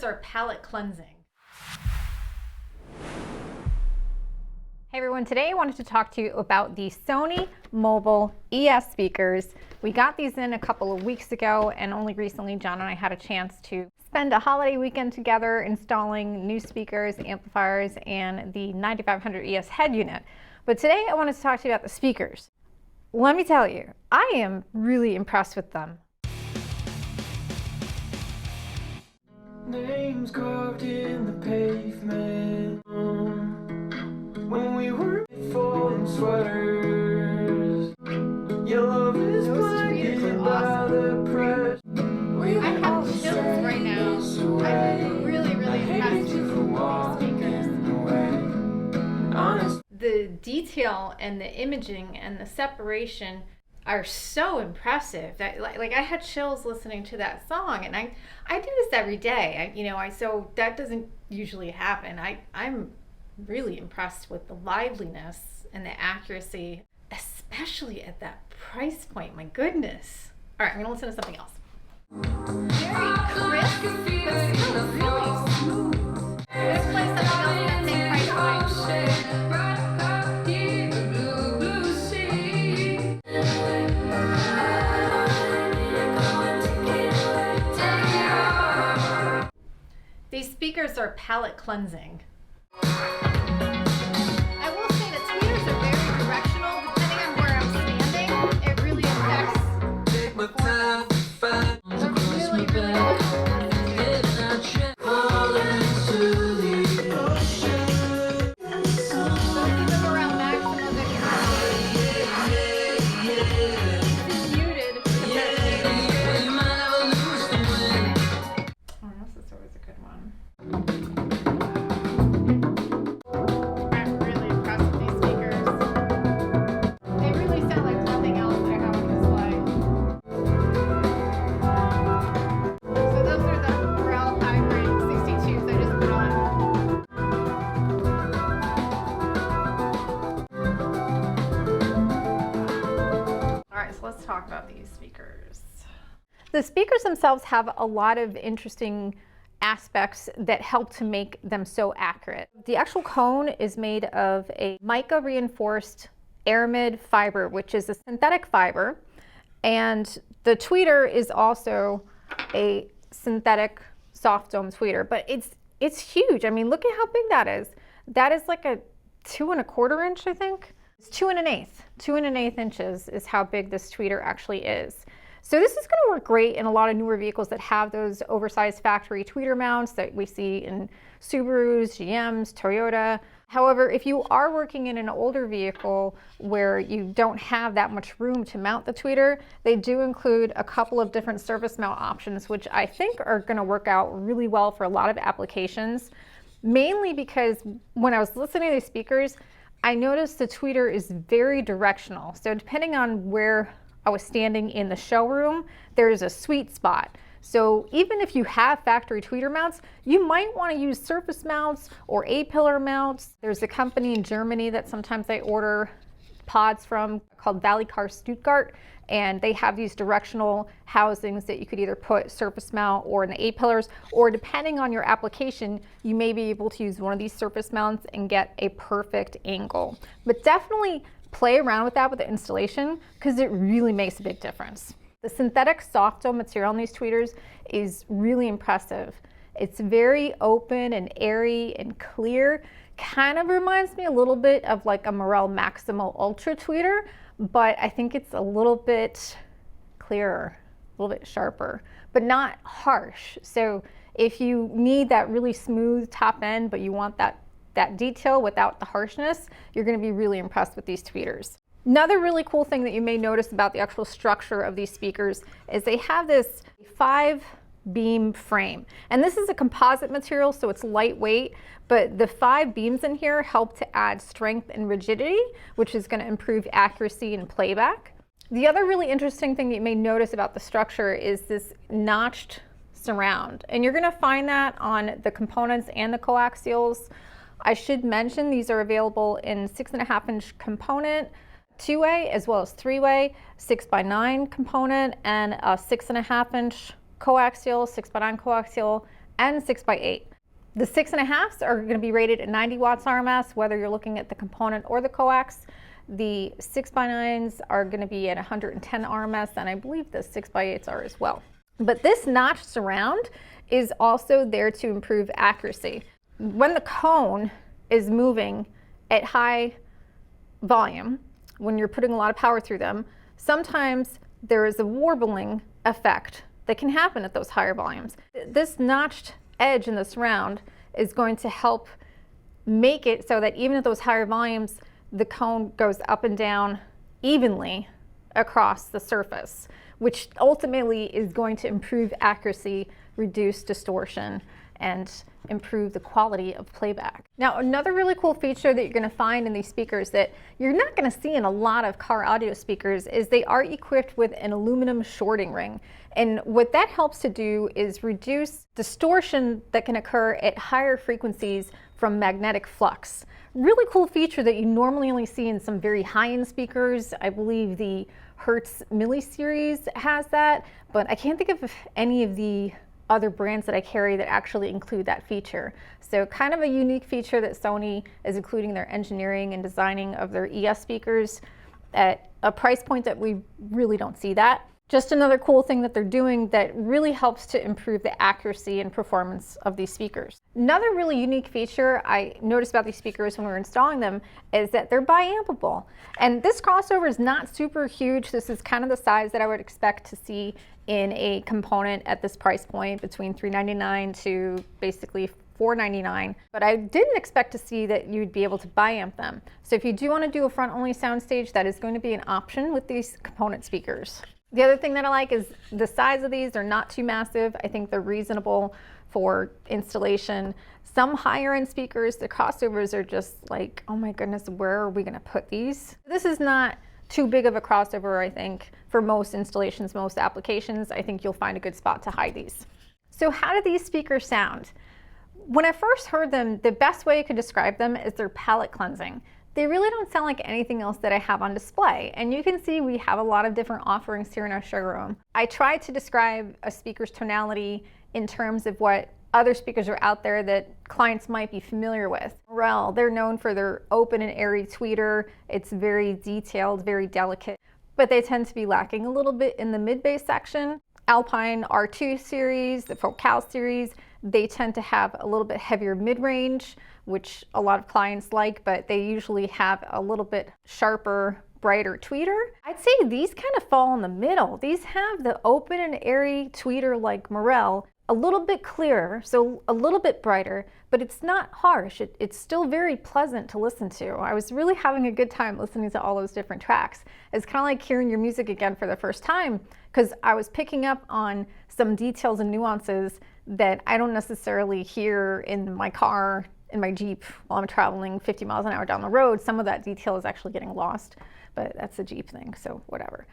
are palate cleansing. Hey everyone, today I wanted to talk to you about the Sony Mobile ES speakers. We got these in a couple of weeks ago, and only recently John and I had a chance to spend a holiday weekend together installing new speakers, amplifiers, and the 9500ES head unit. But today I wanted to talk to you about the speakers. Let me tell you, I am really impressed with them. Names carved in the pavement. When we were falling sweaters, your love is blinded by the press. I have chills right now. I'm really impressed with these speakers. The detail and the imaging and the separation are so impressive that like I had chills listening to that song, and I do this every day. So that doesn't usually happen. I'm really impressed with the liveliness and the accuracy, especially at that price point. My goodness. All right, I'm gonna listen to something else. Very crisp, but still really smooth. This place that feels in that same price point. These speakers are palate cleansing. I will say the tweeters are very directional. Depending on where I'm standing, it really affects the performance. They're really good. They'll keep them around maximum muted. Oh, this is always a good one. Let's talk about these speakers. The speakers themselves have a lot of interesting aspects that help to make them so accurate. The actual cone is made of a mica reinforced aramid fiber, which is a synthetic fiber, and the tweeter is also a synthetic soft dome tweeter, but it's huge. I mean, look at how big that is. That is like a 2 1/4 inch, I think. It's 2 1/8. 2 1/8 inches is how big this tweeter actually is. So this is going to work great in a lot of newer vehicles that have those oversized factory tweeter mounts that we see in Subarus, GMs, Toyota. However, if you are working in an older vehicle where you don't have that much room to mount the tweeter, they do include a couple of different surface mount options, which I think are going to work out really well for a lot of applications, mainly because when I was listening to these speakers, I noticed the tweeter is very directional. So depending on where I was standing in the showroom, there's a sweet spot. So even if you have factory tweeter mounts, you might want to use surface mounts or A-pillar mounts. There's a company in Germany that sometimes I order pods from called Valley Car Stuttgart, and they have these directional housings that you could either put surface mount or in the A-pillars, or depending on your application, you may be able to use one of these surface mounts and get a perfect angle. But definitely play around with that with the installation, because it really makes a big difference. The synthetic soft dome material in these tweeters is really impressive. It's very open and airy and clear. Kind of reminds me a little bit of like a Morel Maximo Ultra tweeter, but I think it's a little bit clearer, a little bit sharper, but not harsh. So if you need that really smooth top end, but you want that detail without the harshness, you're going to be really impressed with these tweeters. Another really cool thing that you may notice about the actual structure of these speakers is they have this 5-beam frame. And this is a composite material, so it's lightweight, but the 5 beams in here help to add strength and rigidity, which is going to improve accuracy and playback. The other really interesting thing that you may notice about the structure is this notched surround. And you're going to find that on the components and the coaxials. I should mention these are available in 6.5-inch component, 2-way as well as 3-way, 6x9 component, and a 6.5-inch coaxial, 6x9 coaxial, and 6x8. The 6.5s are going to be rated at 90 watts RMS, whether you're looking at the component or the coax. The 6x9s are going to be at 110 RMS, and I believe the 6x8s are as well. But this notched surround is also there to improve accuracy. When the cone is moving at high volume, when you're putting a lot of power through them, sometimes there is a warbling effect that can happen at those higher volumes. This notched edge in the surround is going to help make it so that even at those higher volumes, the cone goes up and down evenly across the surface, which ultimately is going to improve accuracy, reduce distortion, and improve the quality of playback. Now, another really cool feature that you're going to find in these speakers that you're not going to see in a lot of car audio speakers is they are equipped with an aluminum shorting ring. And what that helps to do is reduce distortion that can occur at higher frequencies from magnetic flux. Really cool feature that you normally only see in some very high-end speakers. I believe the Hertz Milli series has that, but I can't think of any of the other brands that I carry that actually include that feature. So kind of a unique feature that Sony is including their engineering and designing of their ES speakers at a price point that we really don't see that. Just another cool thing that they're doing that really helps to improve the accuracy and performance of these speakers. Another really unique feature I noticed about these speakers when we were installing them is that they're biampable. And this crossover is not super huge. This is kind of the size that I would expect to see in a component at this price point, between $399 to basically $499. But I didn't expect to see that you'd be able to biamp them. So if you do want to do a front-only soundstage, that is going to be an option with these component speakers. The other thing that I like is the size of these. They're not too massive. I think they're reasonable for installation. Some higher end speakers, the crossovers are just like, oh my goodness, where are we going to put these? This is not too big of a crossover, I think, for most installations, most applications. I think you'll find a good spot to hide these. So how do these speakers sound? When I first heard them, the best way I could describe them is they're palate cleansing. They really don't sound like anything else that I have on display. And you can see we have a lot of different offerings here in our showroom. I tried to describe a speaker's tonality in terms of what other speakers are out there that clients might be familiar with. Morel, they're known for their open and airy tweeter. It's very detailed, very delicate, but they tend to be lacking a little bit in the mid-bass section. Alpine R2 series, the coaxial series, they tend to have a little bit heavier mid-range, which a lot of clients like, but they usually have a little bit sharper, brighter tweeter. I'd say these kind of fall in the middle. These have the open and airy tweeter like Morel, a little bit clearer, so a little bit brighter, but it's not harsh. It's still very pleasant to listen to. I was really having a good time listening to all those different tracks. It's kind of like hearing your music again for the first time, because I was picking up on some details and nuances that I don't necessarily hear in my car, in my Jeep, while I'm traveling 50 miles an hour down the road. Some of that detail is actually getting lost, but that's a Jeep thing, so whatever.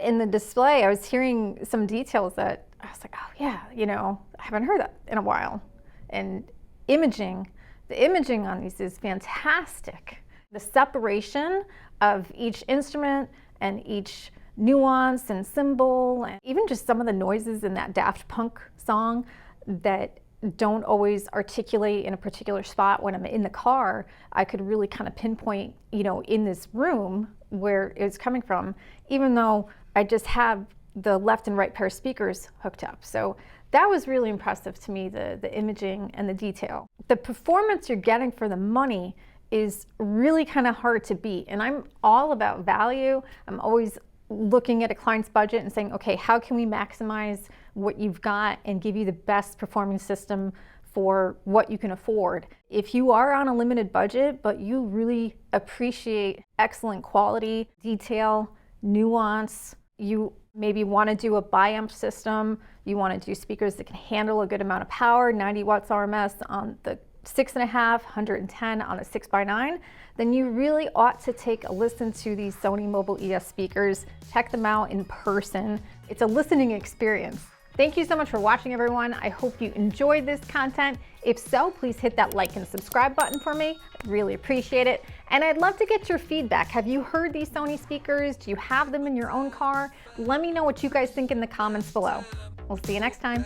In the display, I was hearing some details that I was like, oh yeah, you know, I haven't heard that in a while. And imaging, the imaging on these is fantastic. The separation of each instrument and each nuance and symbol, and even just some of the noises in that Daft Punk song that don't always articulate in a particular spot when I'm in the car, I could really kind of pinpoint, you know, in this room where it's coming from, even though I just have the left and right pair of speakers hooked up. So that was really impressive to me, the imaging and the detail. The performance you're getting for the money is really kind of hard to beat. And I'm all about value. I'm always looking at a client's budget and saying, okay, how can we maximize what you've got and give you the best performing system for what you can afford? If you are on a limited budget, but you really appreciate excellent quality, detail, nuance, you maybe want to do a biamp system, you want to do speakers that can handle a good amount of power, 90 watts RMS on the 6.5, 110 on a 6x9, then you really ought to take a listen to these Sony Mobile ES speakers. Check them out in person. It's a listening experience. Thank you so much for watching, everyone. I hope you enjoyed this content. If so, please hit that like and subscribe button for me. I'd really appreciate it. And I'd love to get your feedback. Have you heard these Sony speakers? Do you have them in your own car? Let me know what you guys think in the comments below. We'll see you next time.